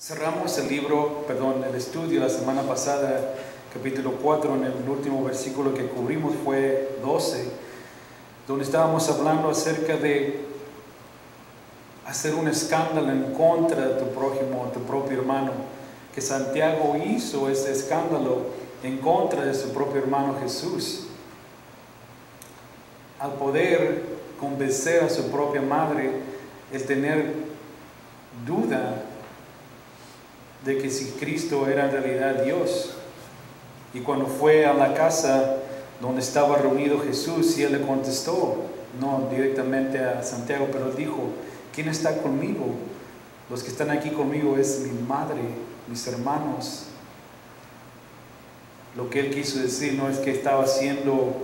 Cerramos el estudio la semana pasada, capítulo 4, en el último versículo que cubrimos fue 12, donde estábamos hablando acerca de hacer un escándalo en contra de tu prójimo, tu propio hermano, que Santiago hizo ese escándalo en contra de su propio hermano Jesús, al poder convencer a su propia madre el tener duda de que si Cristo era en realidad Dios. Y cuando fue a la casa donde estaba reunido Jesús, y él le contestó, no directamente a Santiago, pero él dijo: ¿quién está conmigo? Los que están aquí conmigo es mi madre, mis hermanos. Lo que él quiso decir no es que estaba siendo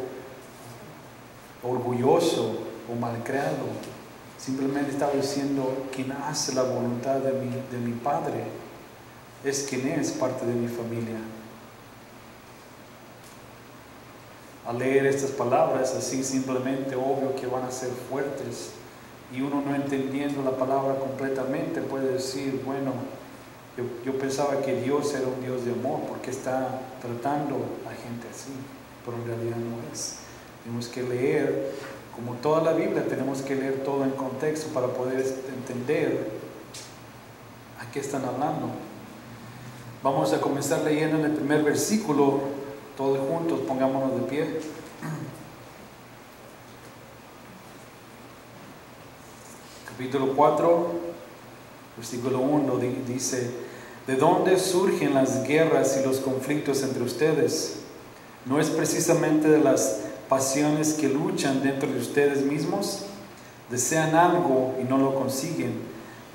orgulloso o malcriado, simplemente estaba diciendo: quien hace la voluntad de mi Padre es quien es parte de mi familia. Al leer estas palabras así, simplemente, obvio que van a ser fuertes, y uno no entendiendo la palabra completamente puede decir: bueno, yo pensaba que Dios era un Dios de amor, porque está tratando a gente así, pero en realidad no es. Tenemos que leer, como toda la Biblia, tenemos que leer todo en contexto para poder entender a qué están hablando. Vamos a comenzar leyendo en el primer versículo, todos juntos, pongámonos de pie. Capítulo 4, versículo 1 dice: ¿de dónde surgen las guerras y los conflictos entre ustedes? ¿No es precisamente de las pasiones que luchan dentro de ustedes mismos? Desean algo y no lo consiguen,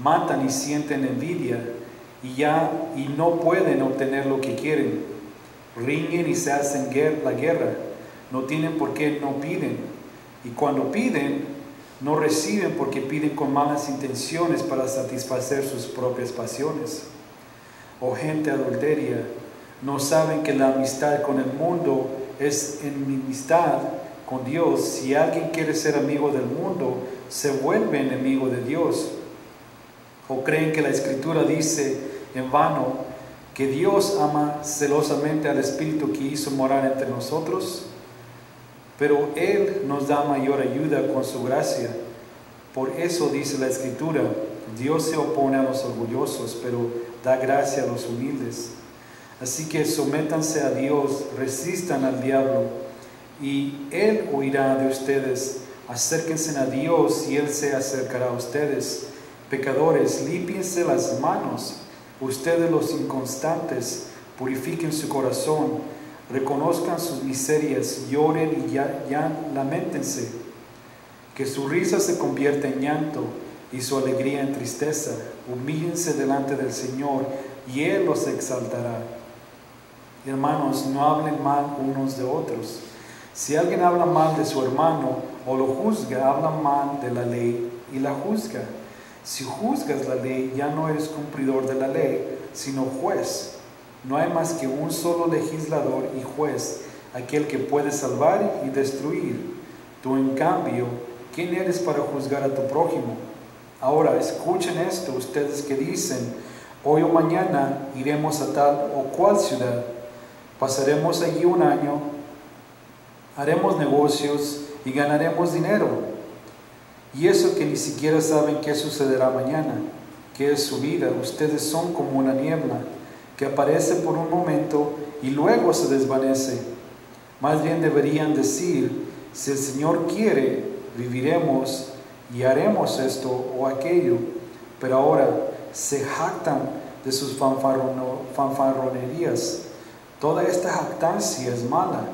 matan y sienten envidia, y no pueden obtener lo que quieren. Riñen y se hacen la guerra. No tienen por qué no piden. Y cuando piden, no reciben porque piden con malas intenciones para satisfacer sus propias pasiones. Oh gente adulteria, ¿no saben que la amistad con el mundo es enemistad con Dios? Si alguien quiere ser amigo del mundo, se vuelve enemigo de Dios. ¿O creen que la Escritura dice en vano que Dios ama celosamente al Espíritu que hizo morar entre nosotros? Pero Él nos da mayor ayuda con su gracia. Por eso dice la Escritura: Dios se opone a los orgullosos, pero da gracia a los humildes. Así que sométanse a Dios, resistan al diablo, y Él huirá de ustedes. Acérquense a Dios y Él se acercará a ustedes. Pecadores, límpiense las manos. Ustedes los inconstantes, purifiquen su corazón, reconozcan sus miserias, lloren y ya lamentense. Que su risa se convierta en llanto y su alegría en tristeza. Humíllense delante del Señor y Él los exaltará. Hermanos, no hablen mal unos de otros. Si alguien habla mal de su hermano o lo juzga, habla mal de la ley y la juzga. Si juzgas la ley, ya no eres cumplidor de la ley, sino juez. No hay más que un solo legislador y juez, aquel que puede salvar y destruir. Tú, en cambio, ¿quién eres para juzgar a tu prójimo? Ahora, escuchen esto, ustedes que dicen: hoy o mañana iremos a tal o cual ciudad, pasaremos allí un año, haremos negocios y ganaremos dinero. Y eso que ni siquiera saben qué sucederá mañana, qué es su vida. Ustedes son como una niebla que aparece por un momento y luego se desvanece. Más bien deberían decir: si el Señor quiere, viviremos y haremos esto o aquello. Pero ahora se jactan de sus fanfarronerías. Toda esta jactancia es mala.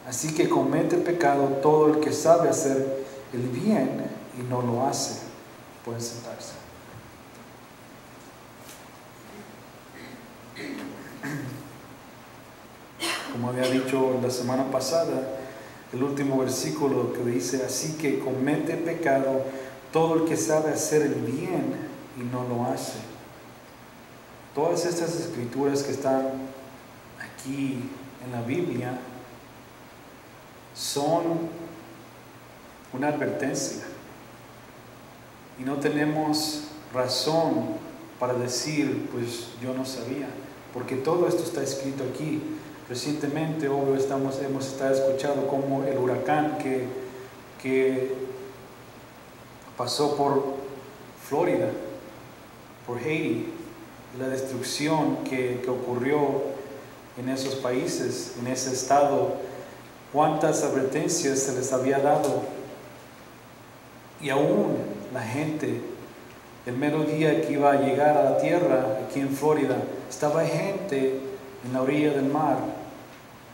Así que comete pecado todo el que sabe hacer el bien y no lo hace. Pueden sentarse. Como había dicho la semana pasada, el último versículo que dice: así que comete pecado todo el que sabe hacer el bien y no lo hace. Todas estas escrituras que están aquí en la Biblia son una advertencia. Y no tenemos razón para decir, pues yo no sabía, porque todo esto está escrito aquí. Recientemente, obvio, hemos estado escuchando como el huracán que pasó por Florida, por Haití, la destrucción que ocurrió en esos países, en ese estado, cuántas advertencias se les había dado, y aún la gente, el mero día que iba a llegar a la tierra, aquí en Florida, estaba gente en la orilla del mar,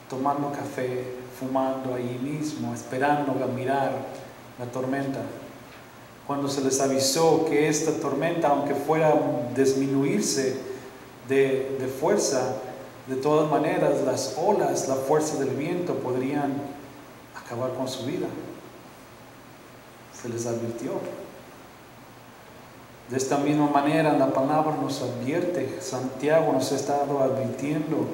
tomando café, fumando allí mismo, esperando a mirar la tormenta. Cuando se les avisó que esta tormenta, aunque fuera a disminuirse de fuerza, de todas maneras las olas, la fuerza del viento podrían acabar con su vida. Se les advirtió. De esta misma manera la palabra nos advierte, Santiago nos ha estado advirtiendo.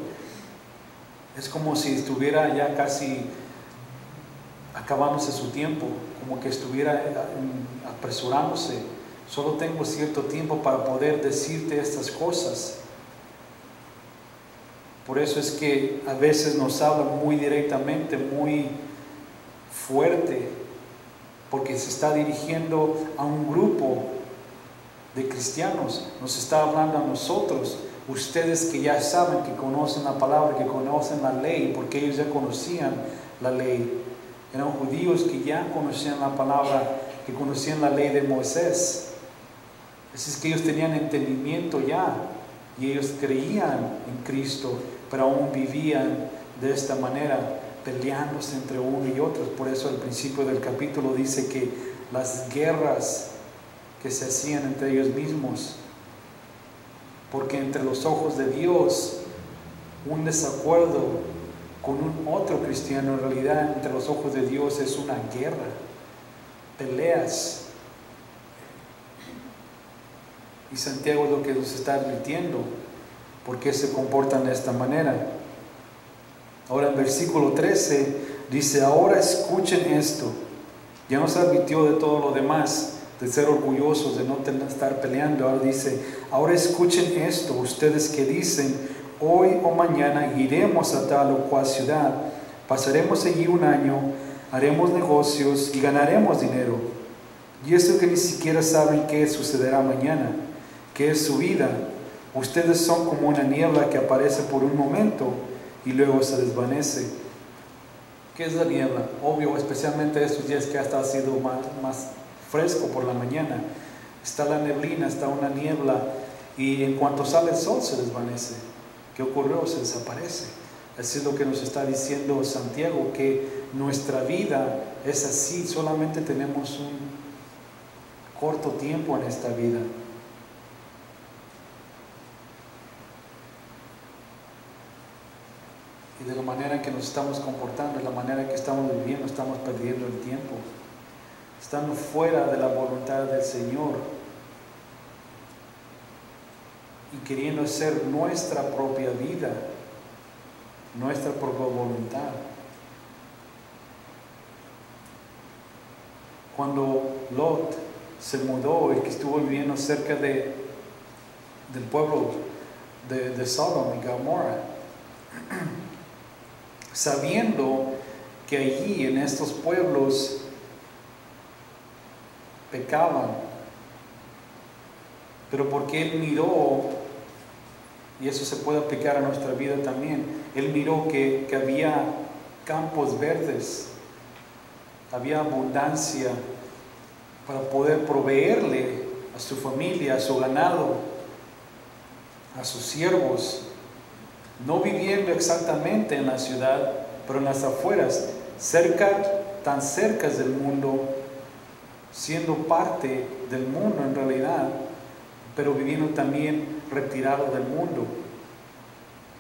Es como si estuviera ya casi acabándose su tiempo, como que estuviera apresurándose. Solo tengo cierto tiempo para poder decirte estas cosas. Por eso es que a veces nos habla muy directamente, muy fuerte, porque se está dirigiendo a un grupo de cristianos, nos está hablando a nosotros, ustedes que ya saben, que conocen la palabra, que conocen la ley, porque ellos ya conocían la ley. Eran judíos que ya conocían la palabra, que conocían la ley de Moisés. Así es que ellos tenían entendimiento ya, y ellos creían en Cristo, pero aún vivían de esta manera, peleándose entre uno y otro. Por eso al principio del capítulo dice que las guerras que se hacían entre ellos mismos, porque entre los ojos de Dios, un desacuerdo con un otro cristiano, en realidad entre los ojos de Dios es una guerra, peleas. Y Santiago es lo que nos está advirtiendo, por qué se comportan de esta manera. Ahora en versículo 13 dice, ahora escuchen esto. Ya nos advirtió de todo lo demás, de ser orgullosos, de no estar peleando. Ahora dice, ahora escuchen esto, ustedes que dicen, hoy o mañana iremos a tal o cual ciudad, pasaremos allí un año, haremos negocios y ganaremos dinero. Y esto que ni siquiera saben qué sucederá mañana, qué es su vida. Ustedes son como una niebla que aparece por un momento y luego se desvanece. ¿Qué es la niebla? Obvio, especialmente estos días que hasta ha sido más fresco por la mañana. Está la neblina, está una niebla, y en cuanto sale el sol se desvanece. ¿Qué ocurrió? Se desaparece. Así es lo que nos está diciendo Santiago, que nuestra vida es así, solamente tenemos un corto tiempo en esta vida. Y de la manera en que nos estamos comportando, de la manera en que estamos viviendo, estamos perdiendo el tiempo, estando fuera de la voluntad del Señor y queriendo hacer nuestra propia vida, nuestra propia voluntad. Cuando Lot se mudó y que estuvo viviendo cerca del pueblo de Sodoma y Gomorra, sabiendo que allí en estos pueblos pecaban, pero porque él miró, y eso se puede aplicar a nuestra vida también, él miró que había campos verdes, había abundancia para poder proveerle a su familia, a su ganado, a sus siervos, no viviendo exactamente en la ciudad, pero en las afueras, tan cerca del mundo, siendo parte del mundo en realidad, pero viviendo también retirado del mundo.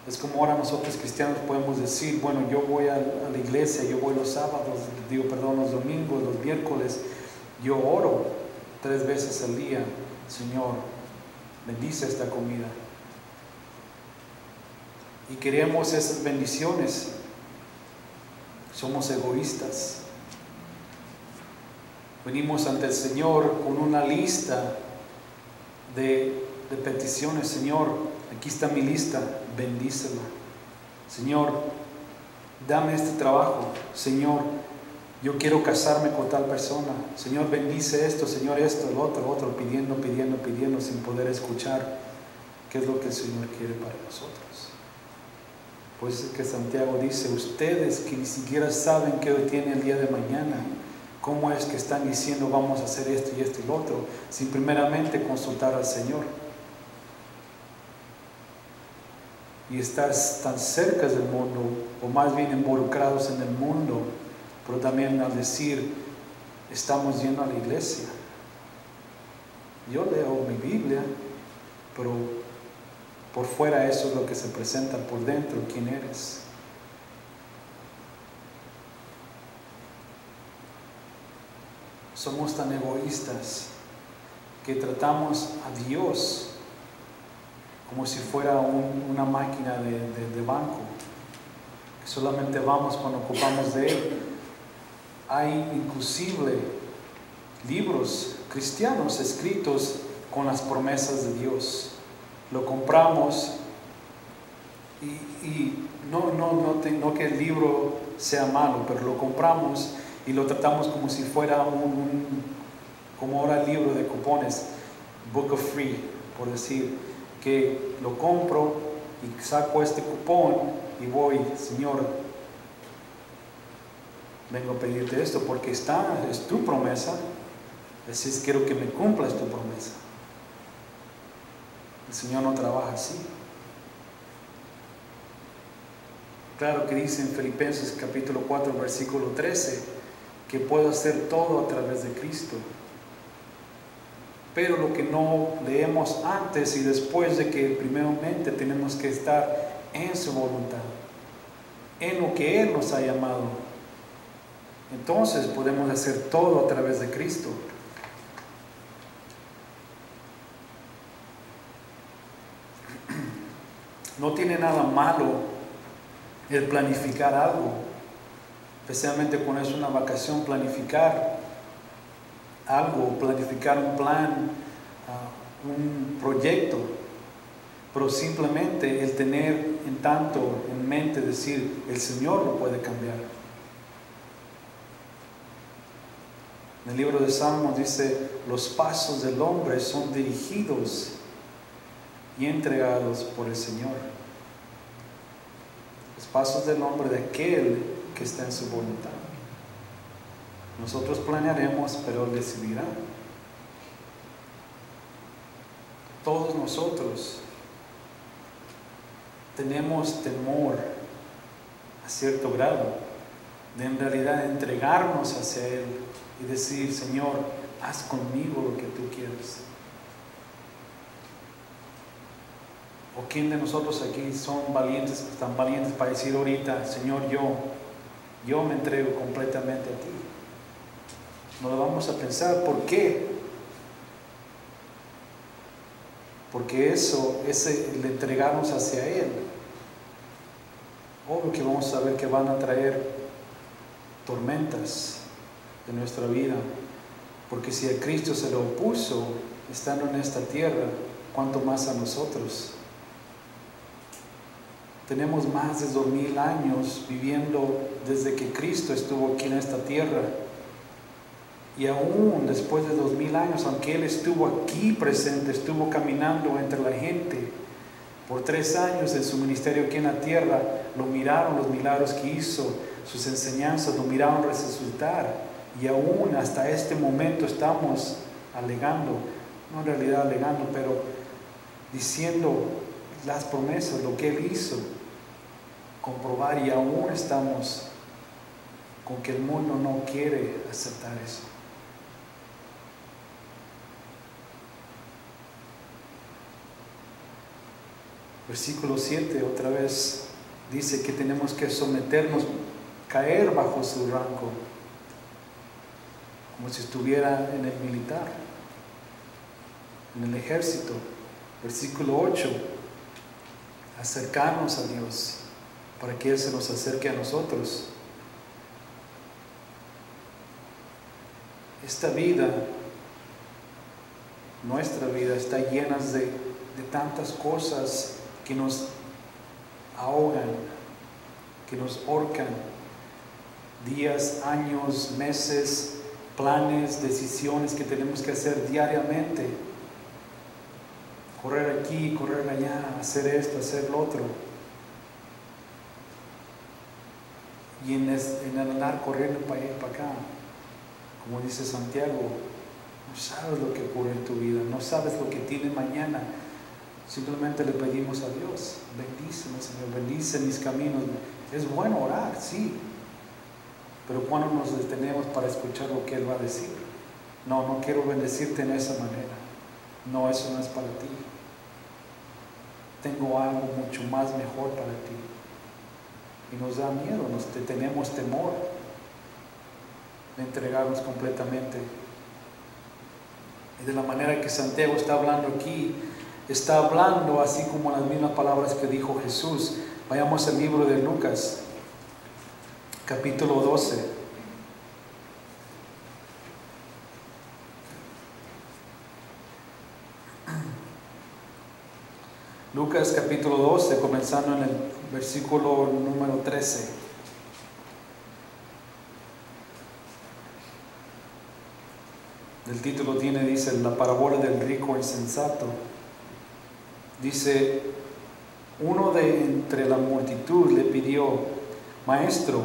Es como ahora nosotros cristianos podemos decir, bueno, yo voy a la iglesia, yo voy los sábados, los domingos, los miércoles, yo oro 3 veces al día, Señor, bendice esta comida. Y queremos esas bendiciones. Somos egoístas. Venimos ante el Señor con una lista de de peticiones. Señor, aquí está mi lista, bendícela. Señor, dame este trabajo. Señor, yo quiero casarme con tal persona. Señor, bendice esto, Señor, esto, el otro, pidiendo, sin poder escuchar qué es lo que el Señor quiere para nosotros. Por eso es que Santiago dice, ustedes que ni siquiera saben qué hoy tiene el día de mañana, ¿cómo es que están diciendo vamos a hacer esto y esto y lo otro? Sin primeramente consultar al Señor. Y estar tan cerca del mundo, o más bien involucrados en el mundo, pero también al decir, estamos yendo a la iglesia. Yo leo mi Biblia, pero por fuera eso es lo que se presenta, por dentro, ¿quién eres? Somos tan egoístas que tratamos a Dios como si fuera una máquina de banco, que solamente vamos cuando ocupamos de Él. Hay inclusive libros cristianos escritos con las promesas de Dios. Lo compramos y no que el libro sea malo, pero lo compramos y lo tratamos como si fuera como ahora el libro de cupones, Book of Free, por decir, que lo compro y saco este cupón y voy, Señor, vengo a pedirte esto porque es tu promesa, así es, quiero que me cumplas tu promesa. El Señor no trabaja así. Claro que dice en Filipenses capítulo 4 versículo 13 que puedo hacer todo a través de Cristo. Pero lo que no leemos antes y después de que primeramente tenemos que estar en su voluntad, en lo que Él nos ha llamado. Entonces podemos hacer todo a través de Cristo. No tiene nada malo el planificar algo, especialmente cuando es una vacación, planificar algo, planificar un plan, un proyecto, pero simplemente el tener en tanto en mente decir, el Señor lo puede cambiar. En el libro de Salmos dice, los pasos del hombre son dirigidos y entregados por el Señor. Los pasos del hombre de aquel que está en su voluntad. Nosotros planearemos, pero Él decidirá. Todos nosotros tenemos temor a cierto grado de en realidad entregarnos hacia Él y decir, Señor, haz conmigo lo que tú quieres. ¿O quién de nosotros aquí son valientes, tan valientes para decir ahorita, Señor, yo me entrego completamente a ti? No lo vamos a pensar. ¿Por qué? Porque el entregarnos hacia Él, obvio que vamos a ver que van a traer tormentas de nuestra vida. Porque si a Cristo se lo opuso estando en esta tierra, ¿cuánto más a nosotros? Tenemos más de 2000 años viviendo desde que Cristo estuvo aquí en esta tierra. Y aún después de 2000 años, aunque Él estuvo aquí presente, estuvo caminando entre la gente, por 3 años en su ministerio aquí en la tierra, lo miraron los milagros que hizo, sus enseñanzas, lo miraron resucitar. Y aún hasta este momento estamos alegando, no en realidad alegando, pero diciendo las promesas, lo que Él hizo, comprobar, y aún estamos con que el mundo no quiere aceptar eso. Versículo 7 otra vez dice que tenemos que someternos, caer bajo su rango, como si estuviera en el militar, en el ejército. Versículo 8, acercarnos a Dios para que Él se nos acerque a nosotros. Esta vida, nuestra vida, está llena de de tantas cosas que nos ahogan, que nos ahorcan, días, años, meses, planes, decisiones que tenemos que hacer diariamente, correr aquí, correr allá, hacer esto, hacer lo otro, y en andar corriendo para allá y para acá, como dice Santiago, no sabes lo que ocurre en tu vida, no sabes lo que tiene mañana. Simplemente le pedimos a Dios, bendíceme, Señor, bendice mis caminos. Es bueno orar, sí, pero cuando nos detenemos para escuchar lo que Él va a decir. No quiero bendecirte en esa manera. No, eso no es para ti. Tengo algo mucho más mejor para ti. Y nos da miedo, tenemos temor de entregarnos completamente. Y de la manera que Santiago está hablando aquí, está hablando así como las mismas palabras que dijo Jesús. Vayamos al libro de Lucas, capítulo 12. Lucas capítulo 12, comenzando en el versículo número 13. El título dice, la parábola del rico insensato. Dice, uno de entre la multitud le pidió, maestro,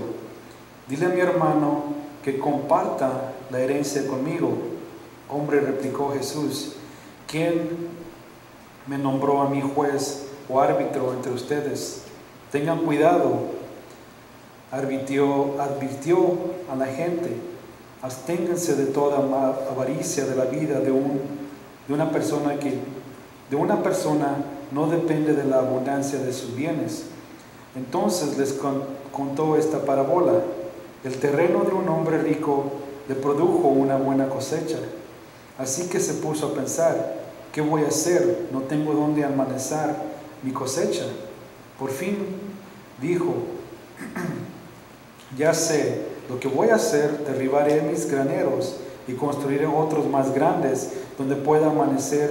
dile a mi hermano que comparta la herencia conmigo. Hombre, replicó Jesús, ¿quién me nombró a mí juez o árbitro entre ustedes? Tengan cuidado, advirtió a la gente, absténganse de toda avaricia de la vida de una persona no depende de la abundancia de sus bienes. Entonces les contó esta parábola. El terreno de un hombre rico le produjo una buena cosecha. Así que se puso a pensar, ¿qué voy a hacer? No tengo dónde almacenar mi cosecha. Por fin dijo, ya sé lo que voy a hacer, derribaré mis graneros y construiré otros más grandes donde pueda almacenar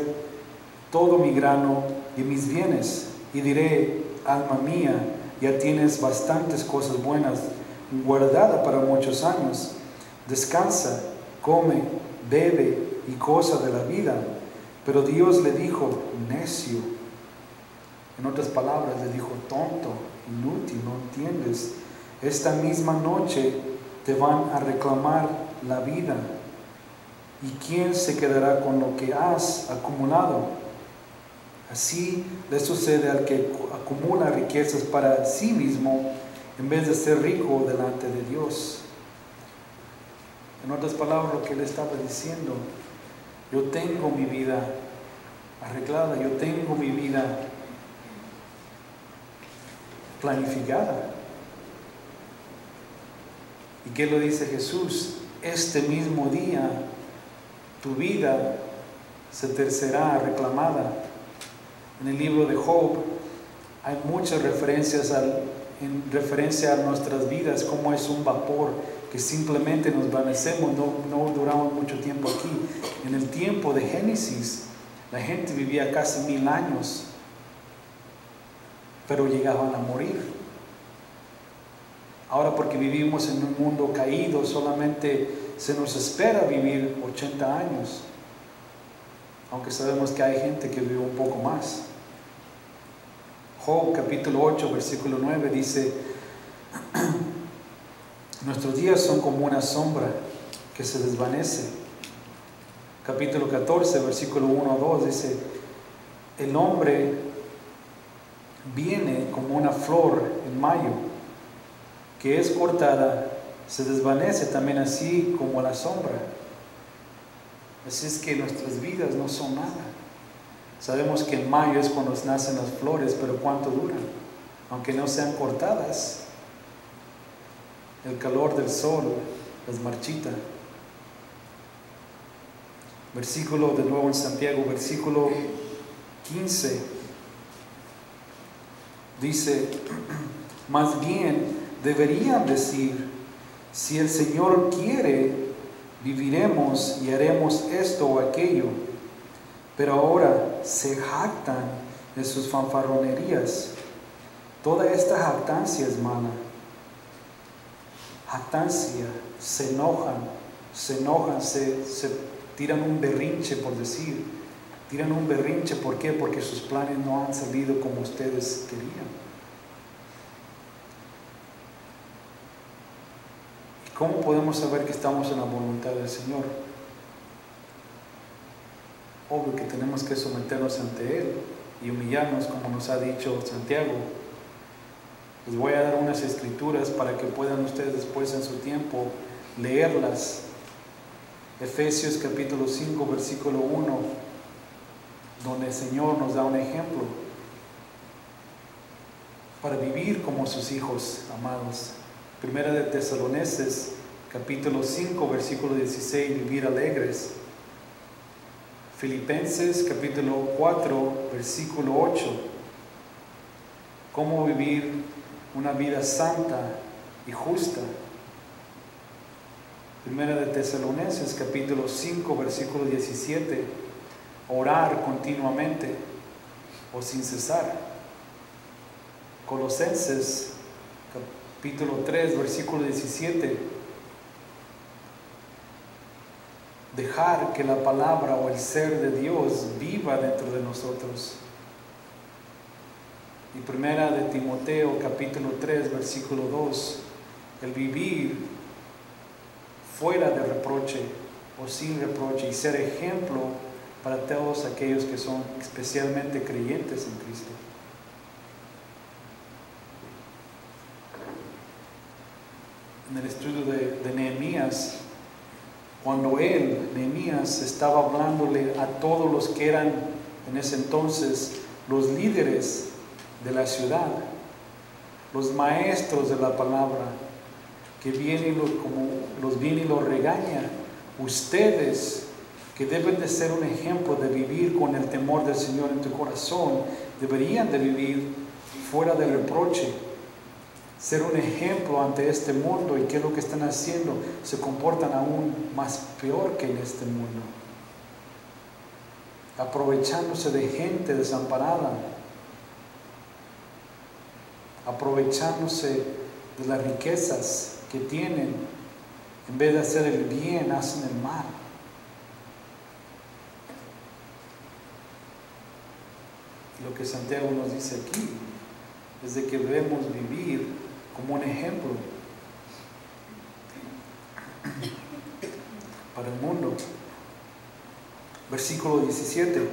todo mi grano y mis bienes, y diré, alma mía, ya tienes bastantes cosas buenas guardadas para muchos años. Descansa, come, bebe y goza de la vida. Pero Dios le dijo, necio. En otras palabras, le dijo, tonto, inútil, no entiendes. Esta misma noche te van a reclamar la vida. ¿Y quién se quedará con lo que has acumulado? Así le sucede al que acumula riquezas para sí mismo en vez de ser rico delante de Dios. En otras palabras, lo que él estaba diciendo, yo tengo mi vida arreglada, yo tengo mi vida planificada. ¿Y qué lo dice Jesús? Este mismo día tu vida se te será reclamada. En el libro de Job hay muchas referencias en referencia a nuestras vidas, como es un vapor que simplemente nos vanecemos, no duramos mucho tiempo aquí. En el tiempo de Génesis, la gente vivía casi 1000 años, pero llegaban a morir. Ahora, porque vivimos en un mundo caído, solamente se nos espera vivir 80 años. Aunque sabemos que hay gente que vive un poco más. Job capítulo 8 versículo 9 dice, nuestros días son como una sombra que se desvanece. Capítulo 14 versículo 1 a 2 dice, el hombre viene como una flor en mayo, que es cortada, se desvanece también así como la sombra. Así es que nuestras vidas no son nada. Sabemos que en mayo es cuando nacen las flores, pero ¿cuánto duran? Aunque no sean cortadas, el calor del sol las marchita. Versículo de nuevo en Santiago, versículo 15, dice, más bien deberían decir, si el Señor quiere, viviremos y haremos esto o aquello. pero ahora se jactan de sus fanfarronerías. Toda esta jactancia es mala. Jactancia, se enojan, se tiran un berrinche, por decir. Tiran un berrinche, ¿por qué? Porque sus planes no han salido como ustedes querían. ¿Y cómo podemos saber que estamos en la voluntad del Señor? Obvio que tenemos que someternos ante Él y humillarnos, como nos ha dicho Santiago. Les voy a dar unas escrituras para que puedan ustedes después en su tiempo leerlas. Efesios capítulo 5, versículo 1, donde el Señor nos da un ejemplo para vivir como sus hijos amados. Primera de Tesalonicenses capítulo 5, versículo 16, vivir alegres. Filipenses capítulo 4, versículo 8, cómo vivir una vida santa y justa. Primera de Tesalonicenses capítulo 5, versículo 17, orar continuamente o sin cesar. Colosenses capítulo 3, versículo 17, dejar que la palabra o el ser de Dios viva dentro de nosotros. Y primera de Timoteo capítulo 3, versículo 2, el vivir fuera de reproche o sin reproche y ser ejemplo para todos aquellos que son especialmente creyentes en Cristo. En el estudio de Nehemías, cuando Nehemías, estaba hablándole a todos los que eran en ese entonces los líderes de la ciudad, los maestros de la palabra, que viene los viene y los regaña. Ustedes, que deben de ser un ejemplo de vivir con el temor del Señor en tu corazón, deberían de vivir fuera de reproche, ser un ejemplo ante este mundo. ¿Y qué es lo que están haciendo? Se comportan aún más peor que en este mundo, aprovechándose de gente desamparada, aprovechándose de las riquezas que tienen. En vez de hacer el bien, hacen el mal. Lo que Santiago nos dice aquí es de que debemos vivir como un ejemplo para el mundo. Versículo 17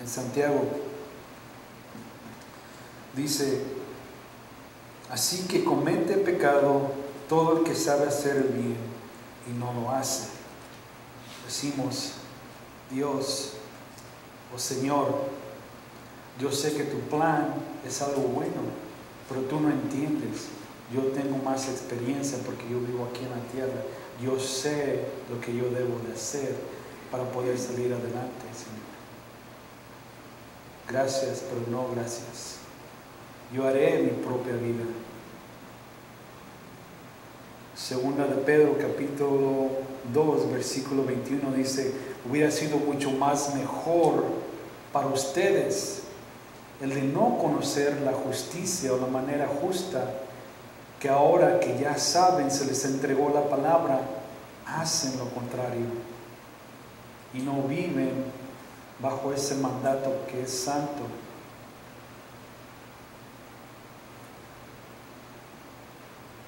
en Santiago dice: así que comete pecado todo el que sabe hacer el bien y no lo hace. Decimos: Dios, oh Señor, yo sé que tu plan es algo bueno, pero tú no entiendes. Yo tengo más experiencia porque yo vivo aquí en la tierra. Yo sé lo que yo debo de hacer para poder salir adelante, Señor. Gracias, pero no gracias. Yo haré mi propia vida. Segunda de Pedro capítulo 2, versículo 21 dice: hubiera sido mucho más mejor para ustedes el de no conocer la justicia o la manera justa, que ahora que ya saben, se les entregó la palabra, hacen lo contrario y no viven bajo ese mandato que es santo.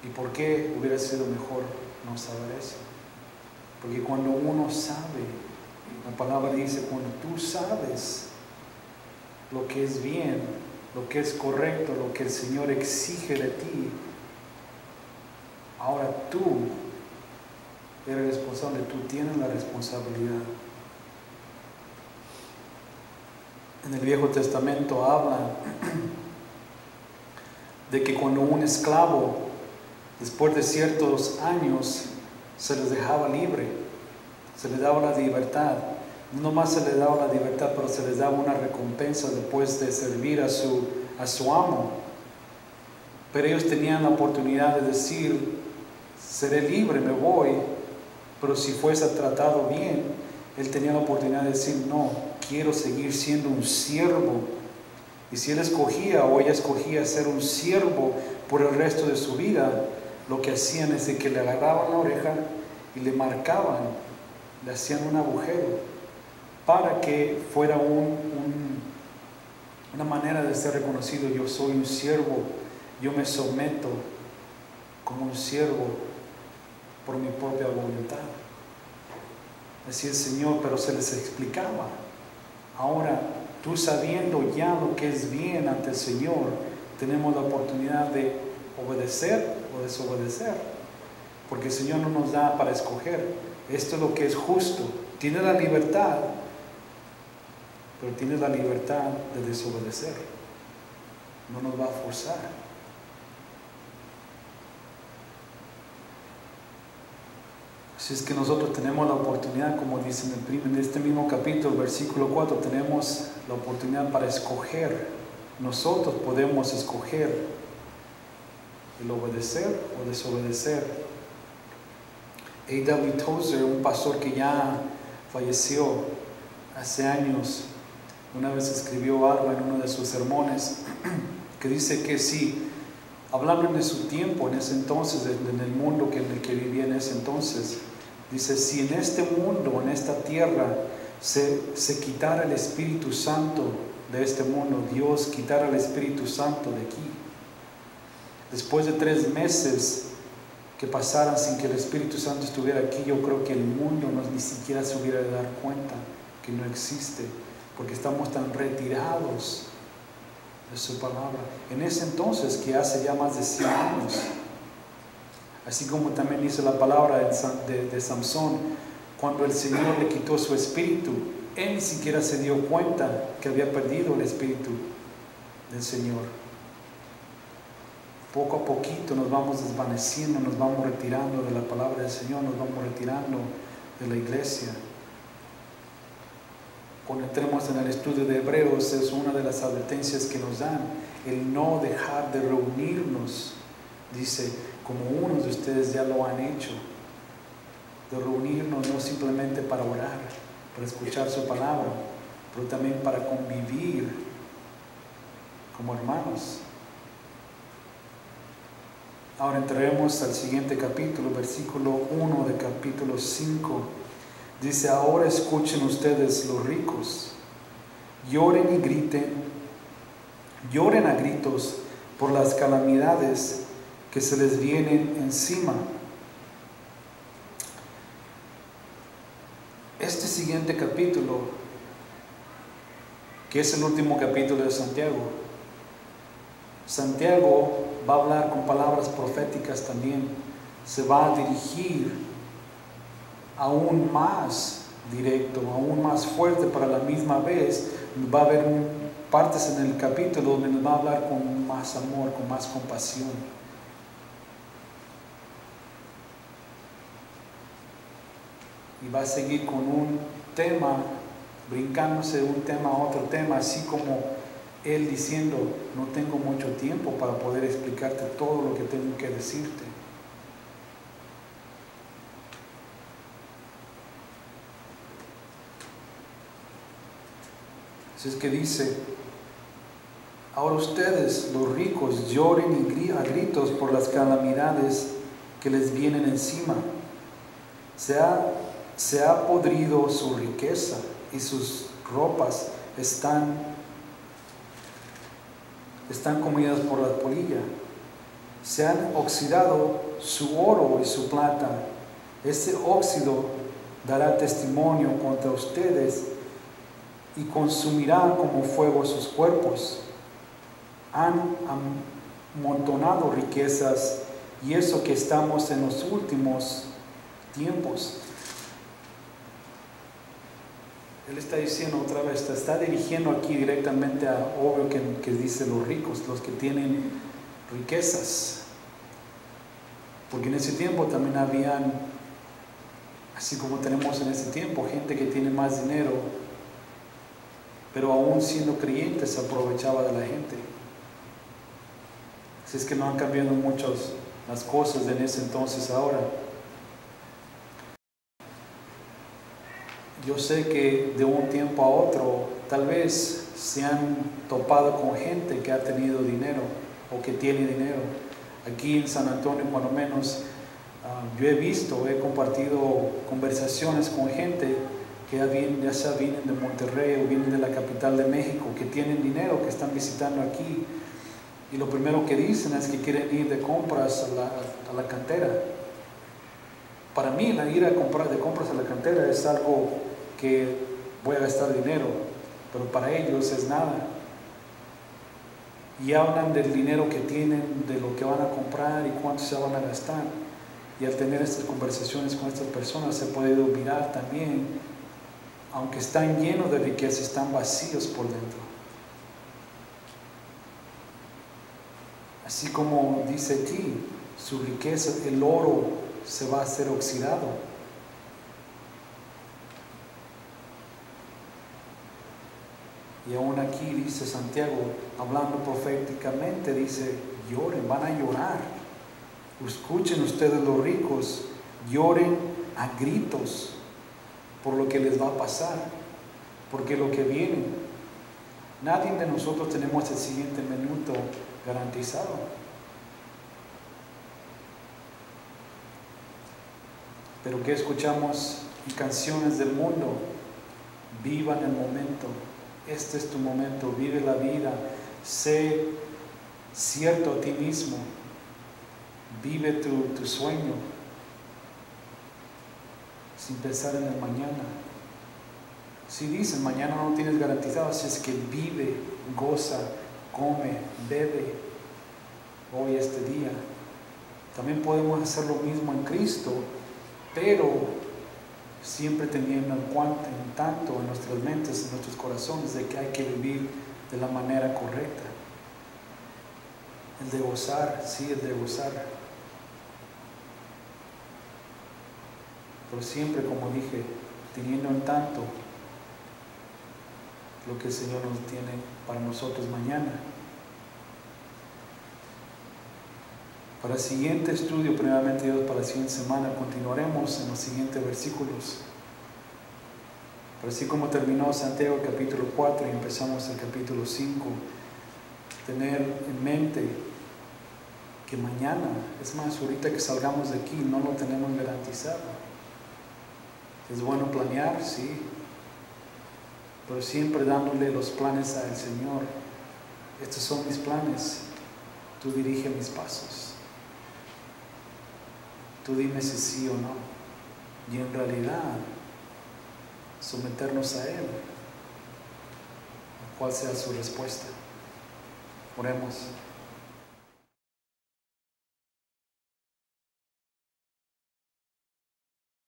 ¿Y por qué hubiera sido mejor no saber eso? Porque cuando uno sabe, la palabra dice, cuando tú sabes lo que es bien, lo que es correcto, lo que el Señor exige de ti, ahora tú eres responsable, tú tienes la responsabilidad. En el Viejo Testamento habla de que cuando un esclavo, después de ciertos años, se les dejaba libre, se les daba la libertad. No nomás se les daba la libertad, pero se les daba una recompensa después de servir a su amo. Pero ellos tenían la oportunidad de decir: seré libre, me voy, pero si fuese tratado bien, él tenía la oportunidad de decir, no, quiero seguir siendo un siervo. Y si él escogía o ella escogía ser un siervo por el resto de su vida, lo que hacían es de que le agarraban la oreja y le marcaban, le hacían un agujero para que fuera una manera de ser reconocido. Yo soy un siervo, yo me someto como un siervo por mi propia voluntad. Decía el Señor, pero se les explicaba. Ahora, tú sabiendo ya lo que es bien ante el Señor, tenemos la oportunidad de obedecer o desobedecer, porque el Señor no nos da para escoger. Esto es lo que es justo. Tienes la libertad, pero tienes la libertad de desobedecer. No nos va a forzar. Así es que nosotros tenemos la oportunidad, como dice en este mismo capítulo, versículo 4, tenemos la oportunidad para escoger. Nosotros podemos escoger el obedecer o desobedecer. A.W. Tozer, un pastor que ya falleció hace años, una vez escribió algo en uno de sus sermones que dice que si hablando de su tiempo en ese entonces, en el mundo en el que vivía en ese entonces, dice, si en este mundo, en esta tierra, se quitara el Espíritu Santo de este mundo, Dios quitara el Espíritu Santo de aquí, después de 3 meses que pasaran sin que el Espíritu Santo estuviera aquí, yo creo que el mundo ni siquiera se hubiera de dar cuenta que no existe, porque estamos tan retirados de su palabra. En ese entonces, que hace ya más de 100 años, así como también dice la palabra de Samson, cuando el Señor le quitó su espíritu, él ni siquiera se dio cuenta que había perdido el espíritu del Señor. Poco a poquito nos vamos desvaneciendo, nos vamos retirando de la palabra del Señor, nos vamos retirando de la iglesia. Cuando entremos en el estudio de Hebreos, es una de las advertencias que nos dan, el no dejar de reunirnos, dice, como unos de ustedes ya lo han hecho, de reunirnos no simplemente para orar, para escuchar su palabra, pero también para convivir como hermanos. Ahora entraremos al siguiente capítulo, versículo 1 de capítulo 5. Dice, ahora escuchen ustedes los ricos, lloren y griten, lloren a gritos por las calamidades que se les vienen encima. Este siguiente capítulo, que es el último capítulo de Santiago, Santiago va a hablar con palabras proféticas también, se va a dirigir aún más directo, aún más fuerte, para la misma vez va a haber partes en el capítulo donde nos va a hablar con más amor, con más compasión. Y va a seguir con un tema, brincándose de un tema a otro tema, así como él diciendo, no tengo mucho tiempo para poder explicarte todo lo que tengo que decirte. Así es que dice, ahora ustedes, los ricos, lloren a gritos por las calamidades que les vienen encima. Se ha podrido su riqueza y sus ropas están comidas por la polilla. Se han oxidado su oro y su plata. Ese óxido dará testimonio contra ustedes y consumirá como fuego sus cuerpos. Han amontonado riquezas, y eso que estamos en los últimos tiempos. Él está diciendo otra vez, se está dirigiendo aquí directamente a, obvio que dice los ricos, los que tienen riquezas. Porque en ese tiempo también habían, así como tenemos en ese tiempo, gente que tiene más dinero, pero aún siendo creyentes se aprovechaba de la gente. Así es que no han cambiado muchas las cosas en ese entonces ahora. yo sé que de un tiempo a otro tal vez se han topado con gente que ha tenido dinero o que tiene dinero. Aquí en San Antonio, por lo menos, yo he compartido conversaciones con gente que ya sea vienen de Monterrey o vienen de la capital de México, que tienen dinero, que están visitando aquí, y lo primero que dicen es que quieren ir de compras a la cantera. Para mí, ir de compras a la cantera es algo que voy a gastar dinero, pero para ellos es nada. Y hablan del dinero que tienen, de lo que van a comprar y cuánto se van a gastar. Y al tener estas conversaciones con estas personas se puede olvidar también, aunque están llenos de riqueza, están vacíos por dentro. Así como dice aquí, su riqueza, el oro se va a hacer oxidado. Y aún aquí dice Santiago, hablando proféticamente, dice, lloren, van a llorar. Escuchen ustedes los ricos, lloren a gritos por lo que les va a pasar, porque lo que viene, nadie de nosotros tenemos el siguiente minuto garantizado. Pero ¿qué escuchamos en canciones del mundo? Vivan el momento. Este es tu momento, vive la vida, sé cierto a ti mismo, vive tu sueño sin pensar en el mañana. Si dicen mañana no tienes garantizado, así es que vive, goza, come, bebe hoy este día. También podemos hacer lo mismo en Cristo, pero siempre teniendo en tanto en nuestras mentes, en nuestros corazones, de que hay que vivir de la manera correcta. El de gozar, sí, el de gozar. Pero siempre, como dije, teniendo en tanto lo que el Señor nos tiene para nosotros mañana. Para el siguiente estudio, primeramente Dios, para la siguiente semana, continuaremos en los siguientes versículos. Pero así como terminó Santiago el capítulo 4 y empezamos el capítulo 5, tener en mente que mañana, es más, ahorita que salgamos de aquí, no lo tenemos garantizado. Es bueno planear, sí, pero siempre dándole los planes al Señor. Estos son mis planes, tú dirige mis pasos. Tú dime si sí o no. Y en realidad, someternos a Él, cuál sea su respuesta. Oremos.